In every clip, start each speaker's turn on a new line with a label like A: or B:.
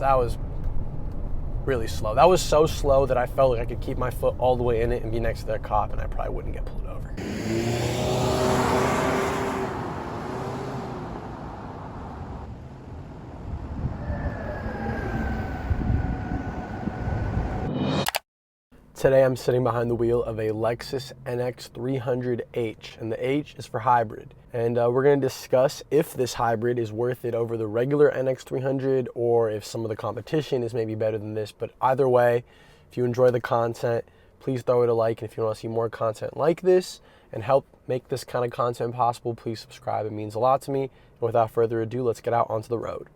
A: That was really slow. That was so slow that I felt like I could keep my foot all the way in it and be next to that cop and I probably wouldn't get pulled over. Today I'm sitting behind the wheel of a Lexus NX300h, and the H is for hybrid. And we're going to discuss if this hybrid is worth it over the regular NX300 or if some of the competition is maybe better than this. But either way, if you enjoy the content, please throw it a like. And if you want to see more content like this and help make this kind of content possible, please subscribe. It means a lot to me. And without further ado, let's get out onto the road.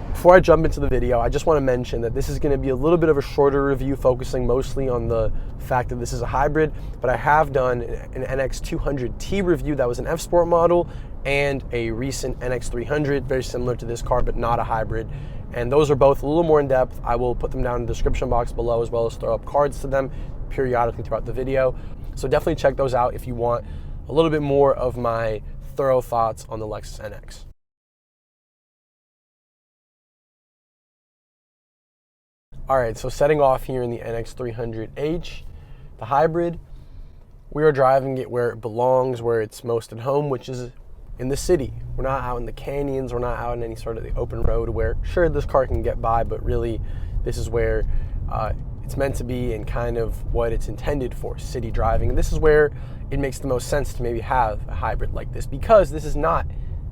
A: Before I jump into the video, I just want to mention that this is going to be a little bit of a shorter review, focusing mostly on the fact that this is a hybrid, but I have done an NX200T review that was an F-Sport model and a recent NX300, very similar to this car, but not a hybrid. And those are both a little more in depth. I will put them down in the description box below, as well as throw up cards to them periodically throughout the video. So definitely check those out if you want a little bit more of my thorough thoughts on the Lexus NX. All right, so setting off here in the NX300h, the hybrid, we are driving it where it belongs, where it's most at home, which is in the city. We're not out in the canyons, we're not out in any sort of the open road where, sure, this car can get by, but really this is where it's meant to be and kind of what it's intended for, city driving. And this is where it makes the most sense to maybe have a hybrid like this, because this is not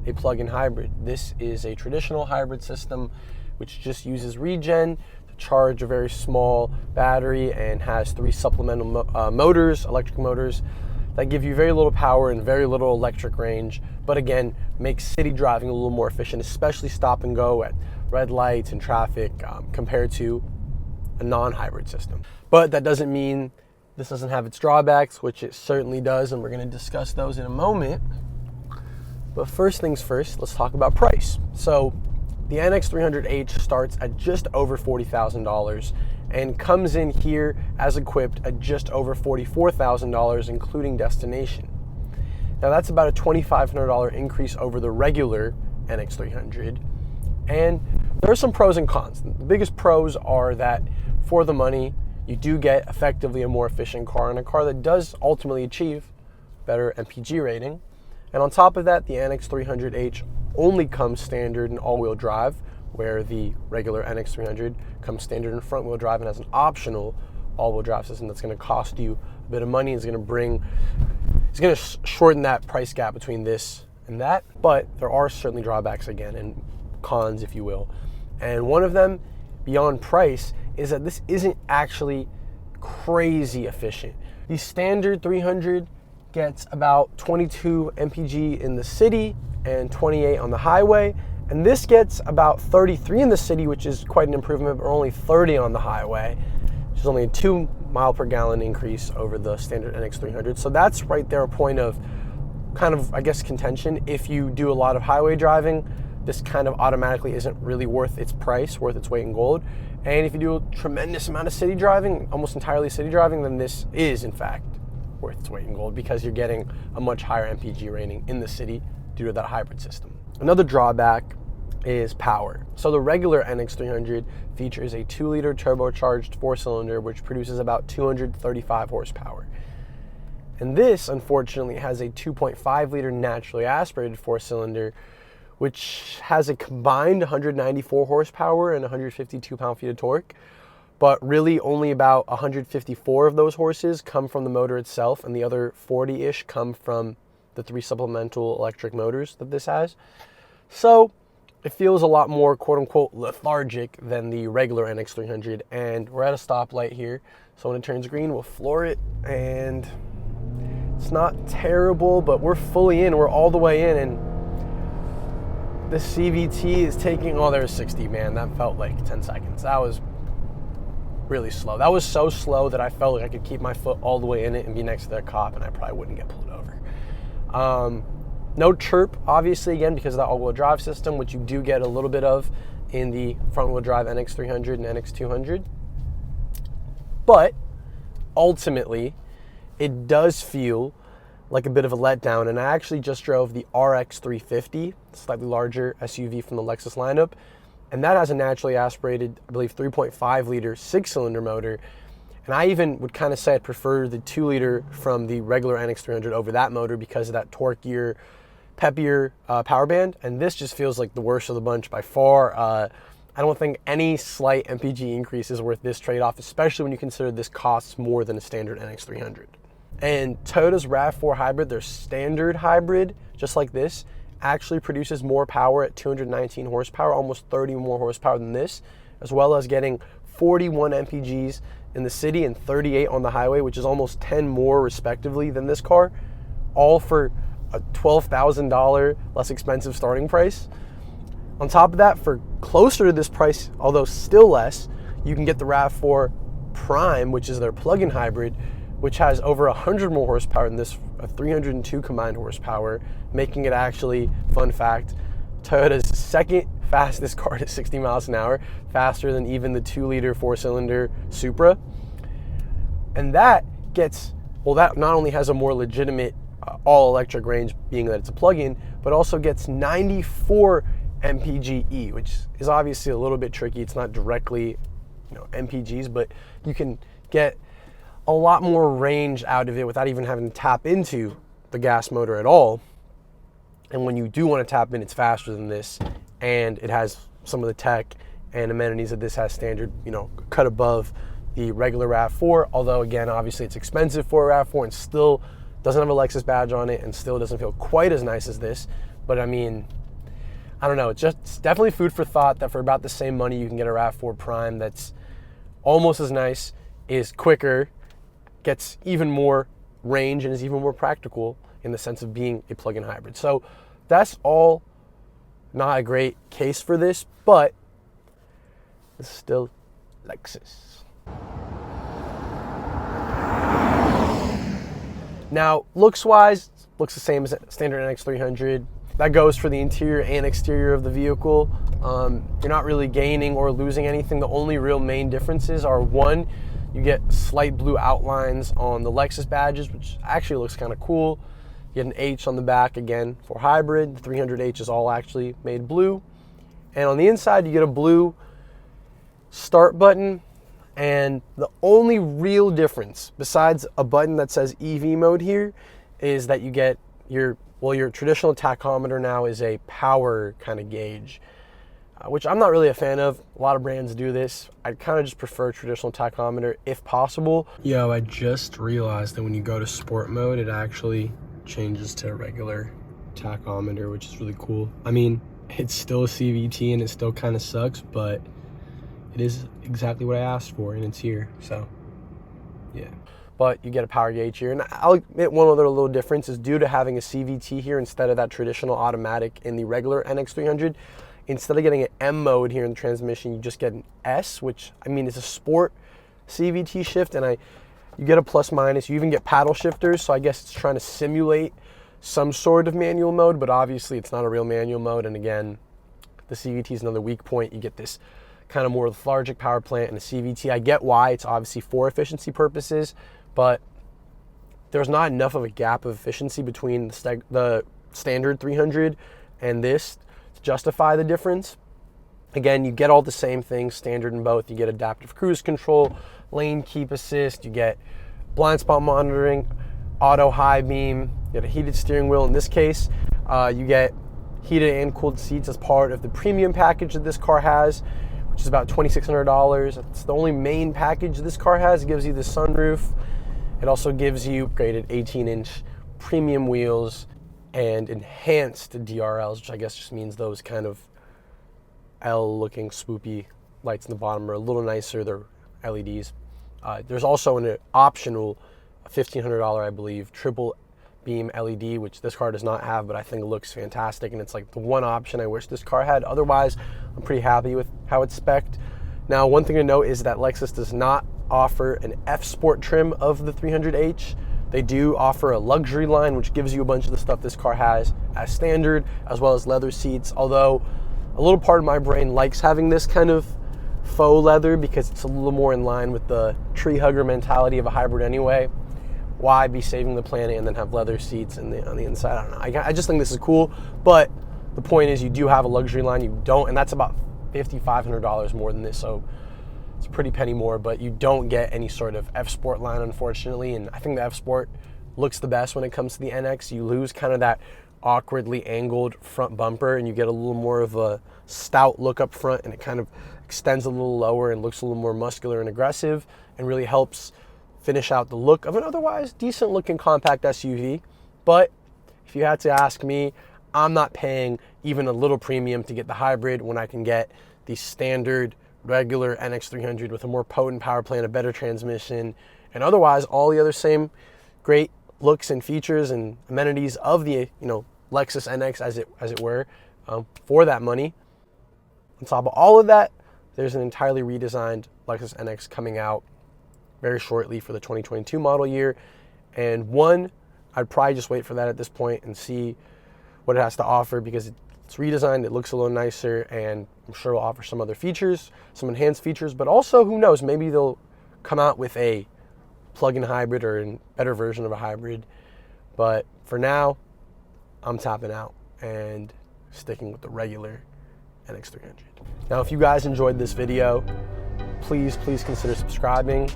A: a plug-in hybrid. This is a traditional hybrid system which just uses regen to charge a very small battery and has 3 supplemental motors, electric motors, that give you very little power and very little electric range, but again, makes city driving a little more efficient, especially stop and go at red lights and traffic, compared to a non-hybrid system. But that doesn't mean this doesn't have its drawbacks, which it certainly does, and we're going to discuss those in a moment. But first things first, let's talk about price. So the NX300h starts at just over $40,000 and comes in here as equipped at just over $44,000, including destination. Now that's about a $2,500 increase over the regular NX300. And there are some pros and cons. The biggest pros are that for the money, you do get effectively a more efficient car, and a car that does ultimately achieve better MPG rating. And on top of that, the NX300h only comes standard in all-wheel drive, where the regular NX300 comes standard in front-wheel drive and has an optional all-wheel drive system that's going to cost you a bit of money. It's going to shorten that price gap between this and that, but there are certainly drawbacks again, and cons, if you will. And one of them, beyond price, is that this isn't actually crazy efficient. The standard 300 gets about 22 mpg in the city and 28 on the highway, and this gets about 33 in the city, which is quite an improvement, but only 30 on the highway, which is only a 2 mile per gallon increase over the standard NX300. So that's right there a point of kind of, I guess, contention. If you do a lot of highway driving, this kind of automatically isn't really worth its price, worth its weight in gold. And if you do a tremendous amount of city driving, almost entirely city driving, then this is in fact worth its weight in gold, because you're getting a much higher MPG rating in the city due to that hybrid system. Another drawback is power. So the regular NX300 features a 2-liter turbocharged 4-cylinder, which produces about 235 horsepower. And this, unfortunately, has a 2.5-liter naturally aspirated 4-cylinder, which has a combined 194 horsepower and 152 pound-feet of torque. But really only about 154 of those horses come from the motor itself, and the other 40-ish come from the 3 supplemental electric motors that this has. So it feels a lot more quote-unquote lethargic than the regular NX300, and we're at a stoplight here, so when it turns green, we'll floor it, and it's not terrible, but we're fully in, we're all the way in, and the CVT is taking, oh, there's 60, man, that felt like 10 seconds. That was really slow. That was so slow that I felt like I could keep my foot all the way in it and be next to that cop and I probably wouldn't get pulled over. No chirp, obviously, again, because of the all-wheel drive system, which you do get a little bit of in the front-wheel drive NX300 and NX200. But ultimately, it does feel like a bit of a letdown. And I actually just drove the RX 350, slightly larger SUV from the Lexus lineup, and that has a naturally aspirated, I believe, 3.5 liter 6-cylinder motor. And I even would kind of say I'd prefer the 2 liter from the regular NX300 over that motor because of that torquier, peppier power band. And this just feels like the worst of the bunch by far. I don't think any slight MPG increase is worth this trade-off, especially when you consider this costs more than a standard NX300. And Toyota's RAV4 hybrid, their standard hybrid, just like this, actually produces more power at 219 horsepower, almost 30 more horsepower than this, as well as getting 41 MPGs in the city and 38 on the highway, which is almost 10 more respectively than this car, all for a $12,000 less expensive starting price. On top of that, for closer to this price, although still less, you can get the RAV4 Prime, which is their plug-in hybrid, which has over 100 more horsepower than this, a 302 combined horsepower, making it actually, fun fact, Toyota's second fastest car to 60 miles an hour, faster than even the 2 liter 4-cylinder Supra. And that gets, well, that not only has a more legitimate all-electric range, being that it's a plug-in, but also gets 94 MPGe, which is obviously a little bit tricky. It's not directly, MPGs, but you can get a lot more range out of it without even having to tap into the gas motor at all. And when you do want to tap in, it's faster than this, and it has some of the tech and amenities that this has standard, cut above the regular RAV4, although again, obviously it's expensive for a RAV4 and still doesn't have a Lexus badge on it and still doesn't feel quite as nice as this. But I mean, I don't know, it's definitely food for thought that for about the same money you can get a RAV4 Prime that's almost as nice, is quicker, gets even more range, and is even more practical in the sense of being a plug-in hybrid. So that's all not a great case for this, but it's still Lexus. Now, looks-wise, looks the same as standard NX300. That goes for the interior and exterior of the vehicle. You're not really gaining or losing anything. The only real main differences are, one, you get slight blue outlines on the Lexus badges, which actually looks kind of cool. You get an H on the back, again, for hybrid. The 300H is all actually made blue. And on the inside, you get a blue start button. And the only real difference, besides a button that says EV mode here, is that you get your traditional tachometer now is a power kind of gauge, which I'm not really a fan of. A lot of brands do this. I kind of just prefer traditional tachometer if possible. Yo, I just realized that when you go to sport mode, it actually changes to a regular tachometer, which is really cool. I mean, it's still a CVT and it still kind of sucks, but it is exactly what I asked for and it's here, so yeah. But you get a power gauge here, and I'll admit one other little difference is due to having a CVT here instead of that traditional automatic in the regular NX300. Instead of getting an M mode here in the transmission, you just get an S, which, I mean, it's a sport CVT shift, and you get a plus minus. You even get paddle shifters, so I guess it's trying to simulate some sort of manual mode, but obviously it's not a real manual mode. And again, the CVT is another weak point. You get this kind of more lethargic power plant and a CVT. I get why, it's obviously for efficiency purposes, but there's not enough of a gap of efficiency between the standard 300 and this to justify the difference. Again, you get all the same things standard in both. You get adaptive cruise control, lane keep assist, you get blind spot monitoring, auto high beam, you get a heated steering wheel. In this case, you get heated and cooled seats as part of the premium package that this car has, which is about $2,600. It's the only main package this car has. It gives you the sunroof. It also gives you upgraded 18-inch premium wheels and enhanced DRLs, which I guess just means those kind of L-looking swoopy lights in the bottom are a little nicer. They're LEDs. There's also an optional $1,500, I believe, triple beam LED, which this car does not have, but I think it looks fantastic, and it's like the one option I wish this car had. Otherwise, I'm pretty happy with how it's spec'd. Now, one thing to note is that Lexus does not offer an F Sport trim of the 300H. They do offer a luxury line, which gives you a bunch of the stuff this car has as standard, as well as leather seats, although a little part of my brain likes having this kind of faux leather because it's a little more in line with the tree hugger mentality of a hybrid anyway. why be saving the planet and then have leather seats on the inside? I don't know. I just think this is cool, but the point is you do have a luxury line. You don't, and that's about $5,500 more than this, so it's a pretty penny more, but you don't get any sort of F Sport line, unfortunately, and I think the F Sport looks the best when it comes to the NX. You lose kind of that awkwardly angled front bumper, and you get a little more of a stout look up front, and it kind of extends a little lower and looks a little more muscular and aggressive, and really helps finish out the look of an otherwise decent looking compact SUV. But if you had to ask me, I'm not paying even a little premium to get the hybrid when I can get the standard regular NX300 with a more potent power plant, a better transmission, and otherwise all the other same great looks and features and amenities of the Lexus NX as it were, for that money. On top of all of that, there's an entirely redesigned Lexus NX coming out very shortly for the 2022 model year, and I'd probably just wait for that at this point and see what it has to offer, because it's redesigned, it looks a little nicer, and I'm sure it'll offer some other features, some enhanced features, but also, who knows, maybe they'll come out with a plug-in hybrid or a better version of a hybrid. But for now, I'm tapping out and sticking with the regular NX300. Now, if you guys enjoyed this video, please consider subscribing.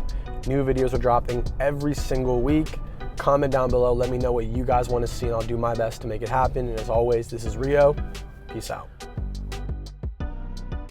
A: New videos are dropping every single week. Comment down below, let me know what you guys want to see, and I'll do my best to make it happen. And as always, this is Rio. Peace out.